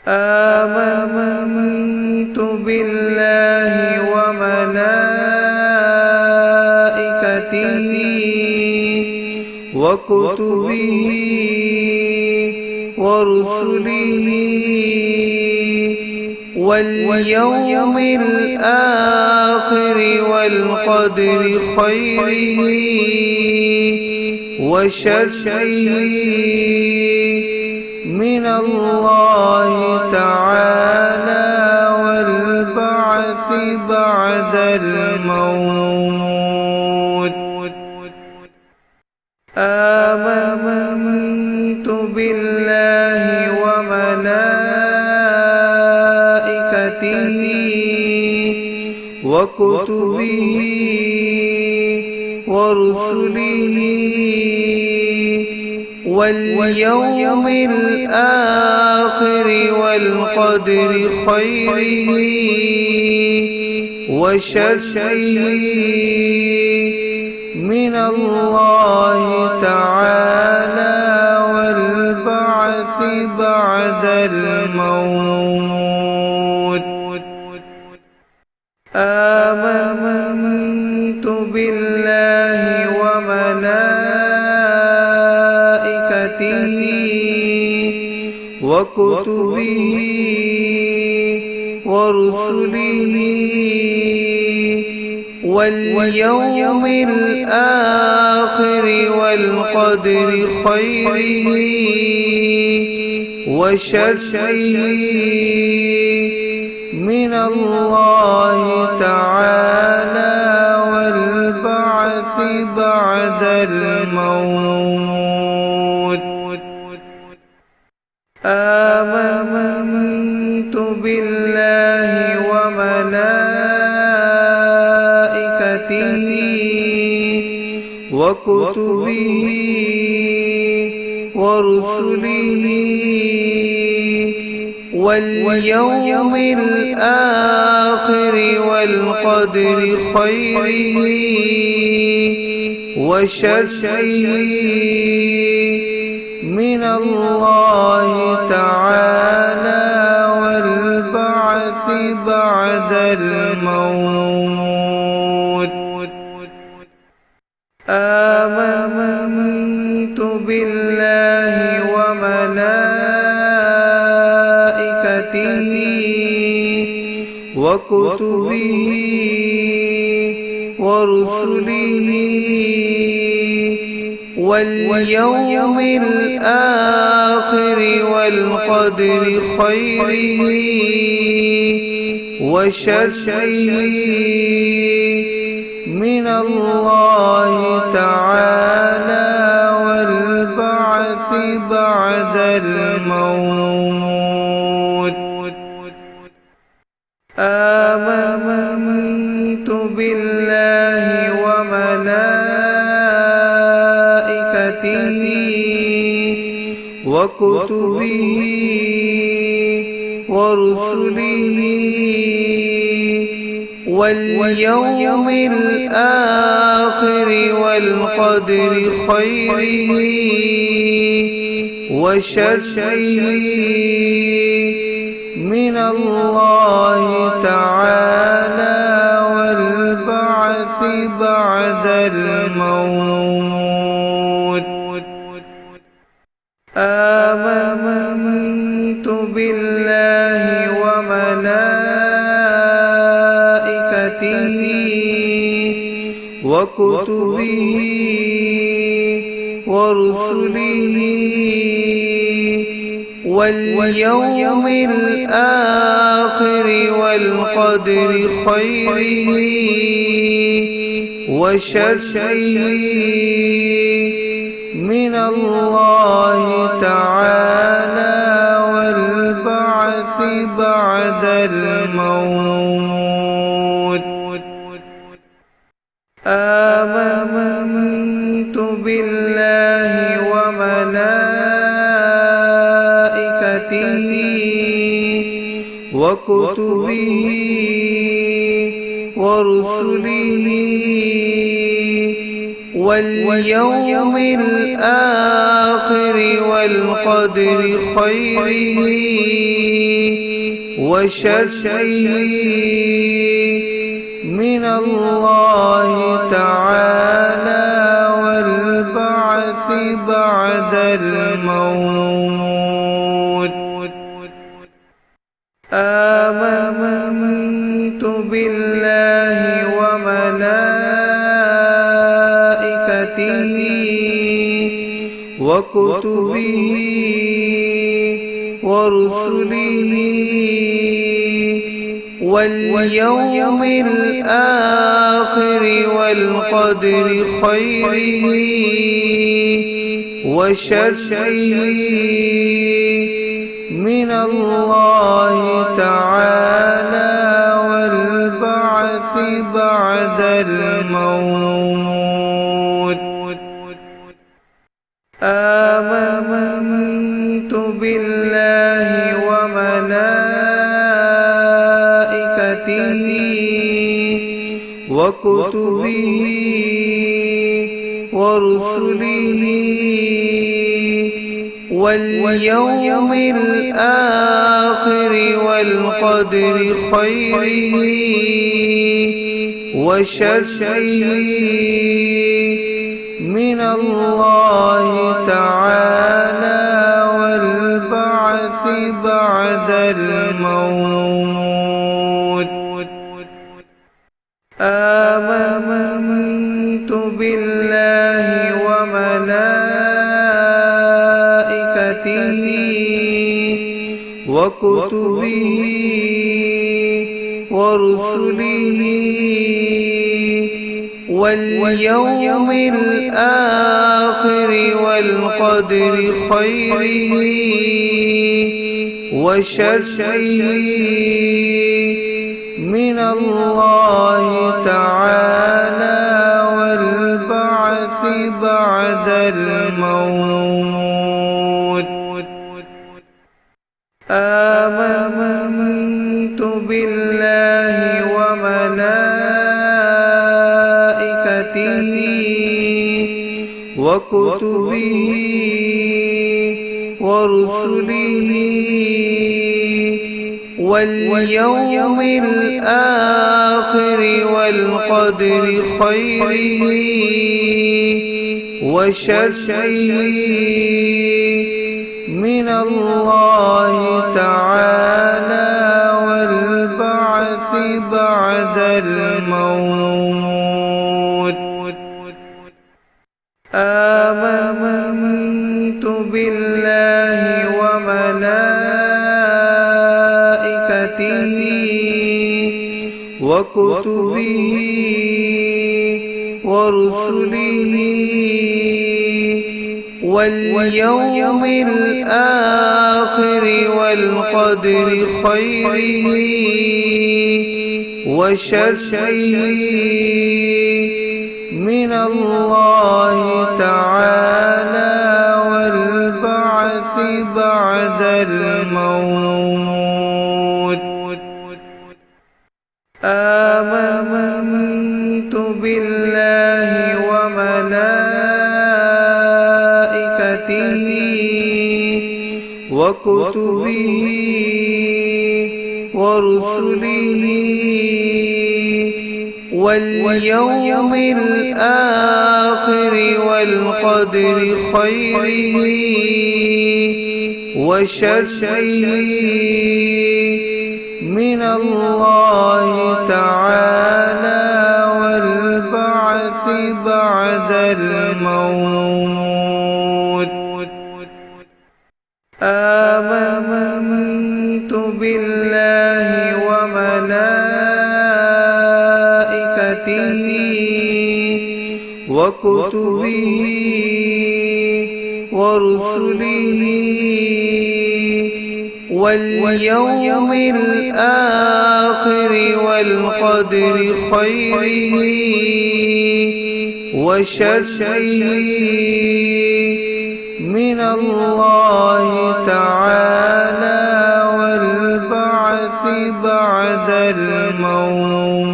آمنت بالله وملائكته وكتبه ورسله واليوم الآخر والقدر خيره وشره من الله تعالى والبعث بعد الموت. آمنت بالله وملائكته وكتبه ورسله واليوم الآخر والقدر خيره وشره من الله تعالى والبعث بعد الموت. آمنت بالله وملائكته وكتبه ورسله واليوم الآخر والقدر خيره وشره من الله تعالى والبعث بعد الموت. آمنت بالله وملائكته وكتبه ورسله واليوم الآخر والقدر خيره وشره من الله تعالى والبعث بعد الموت. آمنت بالله وملائكته وكتبه ورسله واليوم الآخر والقدر خيره وشره من الله تعالى والبعث بعد الموت. آمنت بالله وملائكته وكتبه ورسله واليوم الآخر والقدر خيره وشره من الله تعالى والبعث بعد الموت. آمنت بالله وملائكته وكتبه ورسله واليوم الآخر والقدر خيره وشره من الله تعالى والبعث بعد الموت. آمنت بالله وملائكته وكتبه ورسله واليوم الآخر والقدر خيره وشره من الله تعالى والبعث بعد الموت. آمنت بالله وملائكته وكتبه ورسله واليوم الآخر والقدر خيره وشره من الله تعالى والبعث بعد الموت. آمنت بالله وملائكته وكتبه ورسله واليوم الآخر والقدر خيره وشره من الله تعالى والبعث بعد الموت. آمنت بالله وملائكته وكتبه ورسله واليوم الآخر والقدر خيره وشره من الله تعالى والبعث بعد الموت. آمنت بالله وملائكته وكتبه ورسله واليوم الآخر والقدر خيره وشره من الله تعالى والبعث بعد الموت. آمنت بالله وملائكته وكتبه ورسله واليوم الآخر والقدر خيره وشره من الله تعالى والبعث بعد الموت. آمنت بالله وملائكته وكتبه ورسله واليوم الآخر والقدر خيره وشره من الله تعالى والبعث بعد الموت. آمنت بالله وملائكته وكتبه ورسله واليوم الآخر والقدر خيره وشره من الله تعالى والبعث بعد الموت.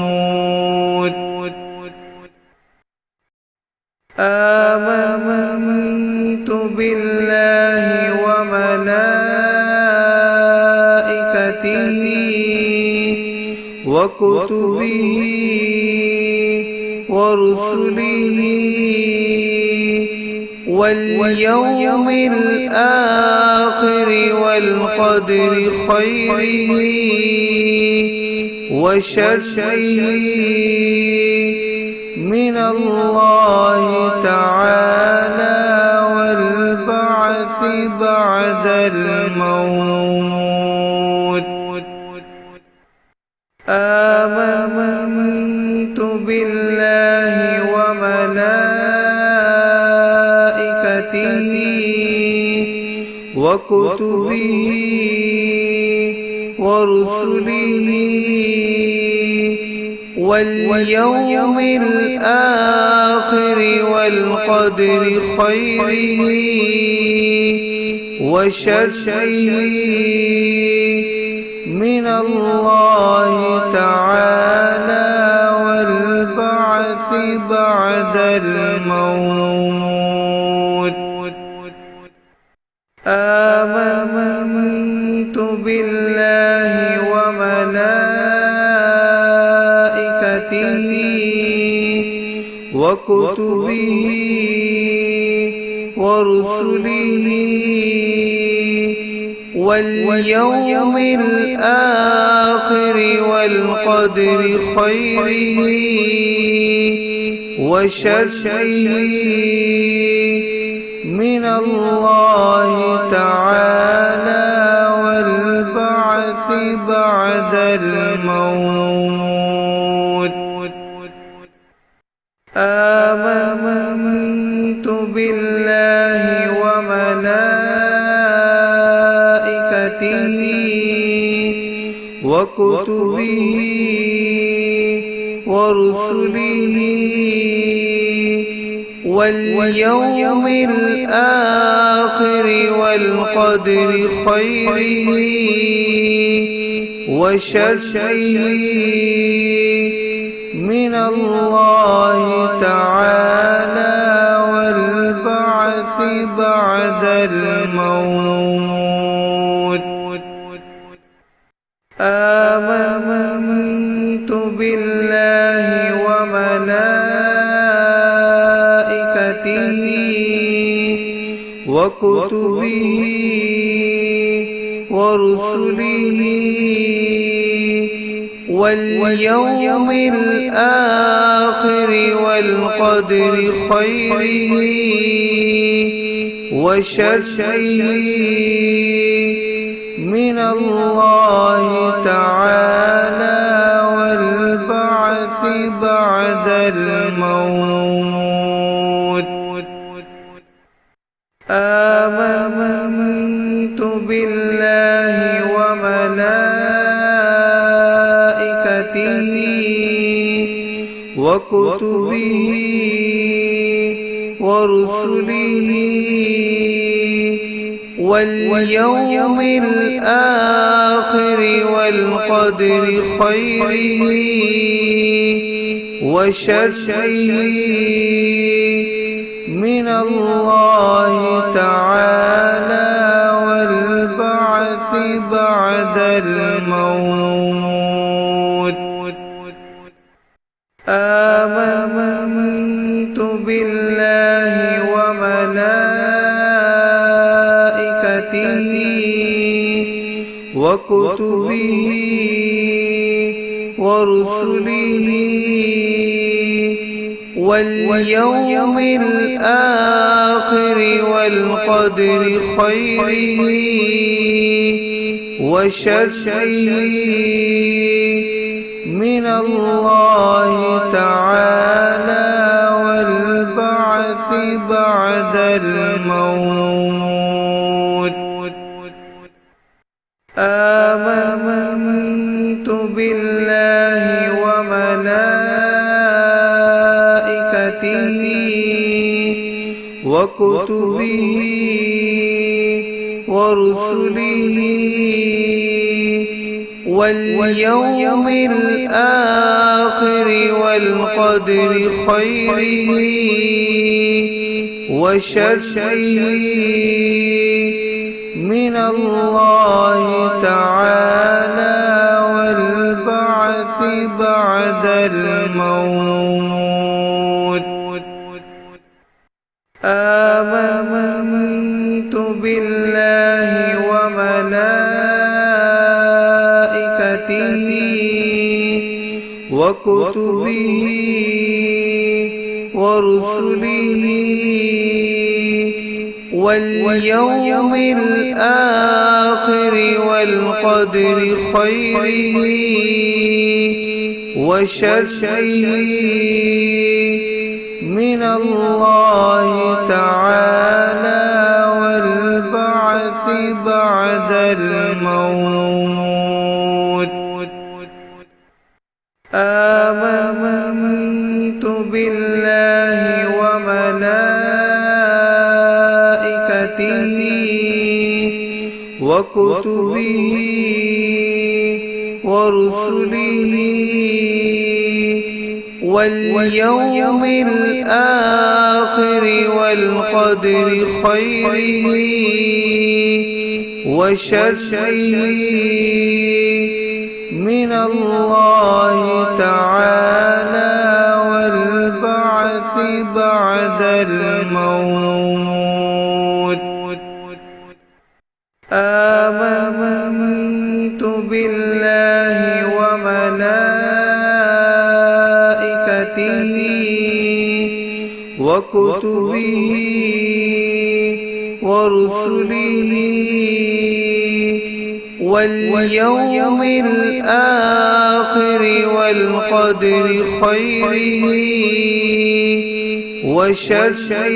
بالله وملائكته وكتبه ورسله واليوم الآخر والقدر خيره وشره من الله تعالى والبعث بعد الموت. آمنت بالله وملائكته وكتبه ورسله واليوم الآخر والقدر خيره وشره من الله تعالى والبعث بعد الموت. آمنت بالله وملائكته وكتبه ورسله واليوم الآخر والقدر خيره وشره من الله تعالى والبعث بعد الموت. آمنت بالله وملائكته وكتبه ورسله واليوم الآخر والقدر خيره وشره من الله تعالى والبعث بعد الموت. آمنت بالله وملائكته وكتبه ورسله واليوم الآخر والقدر خيره وشره من الله تعالى والبعث بعد الموت. آمنت بالله وملائكته وكتبه ورسله واليوم الآخر والقدر خيره وشره من الله تعالى والبعث بعد الموت. آمنت بالله وملائكته وكتبه ورسله واليوم الآخر والقدر خيره وشره من الله تعالى والبعث بعد الموت. آمنت بالله وملائكته وكتبه ورسله واليوم الآخر والقدر خيره وشره من الله تعالى والبعث بعد الموت. آمنت بالله وملائكته وكتبه ورسله واليوم الآخر والقدر خيره وشره من الله تعالى والبعث بعد الموت. آمنت بالله وملائكته وكتبه ورسله واليوم الآخر والقدر خيره وشره من الله تعالى والبعث بعد الموت. آمنت بالله وملائكته وكتبه ورسله واليوم الآخر والقدر خيره وشره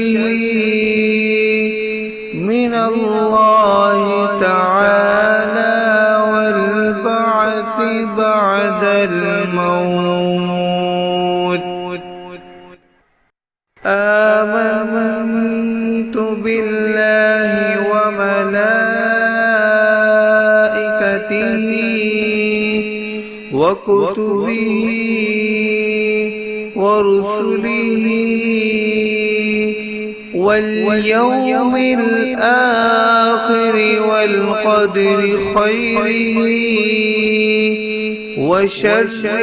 من الله تعالى والبعث بعد الموت. آمنت بالله وملائكته وكتبه ورسله واليوم الآخر والقدر خيره وشره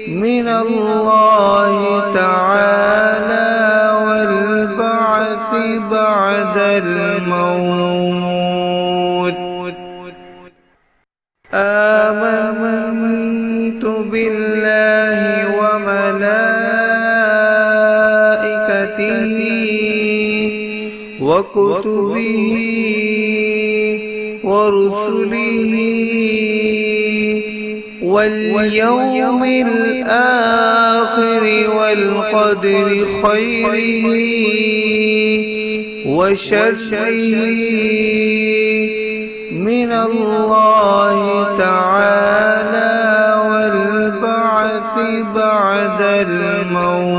من الله تعالى والبعث بعد الموت. آمنت بالله وملائكته وكتبه ورسله واليوم الآخر والقدر خيره وشره من الله تعالى والبعث بعد الموت.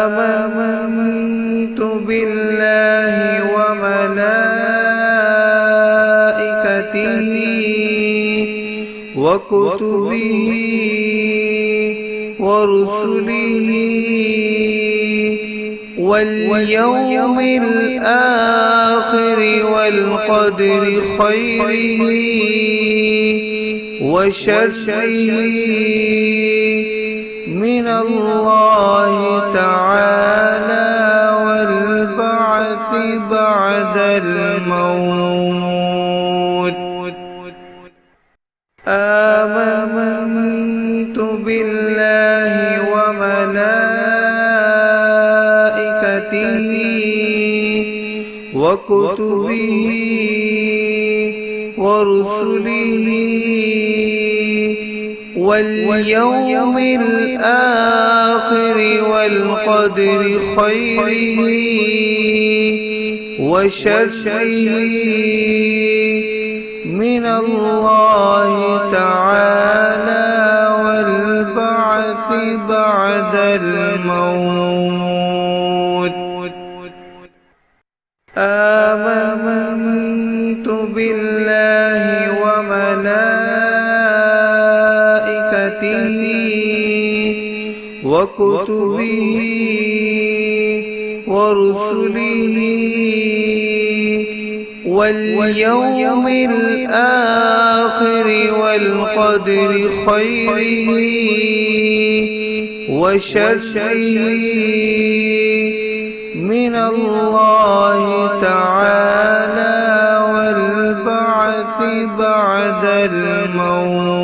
آمنت بالله وملائكته وكتبه ورسله واليوم الآخر والقدر خيره وشره من الله تعالى والبعث بعد الموت. آمنت بالله وملائكته وكتبه ورسله واليوم الآخر والقدر خيره وشره من الله تعالى والبعث بعد الموت. آمنت بالله وملائكته وكتبه ورسله واليوم الآخر والقدر خيره وشره من الله تعالى والبعث بعد الموت.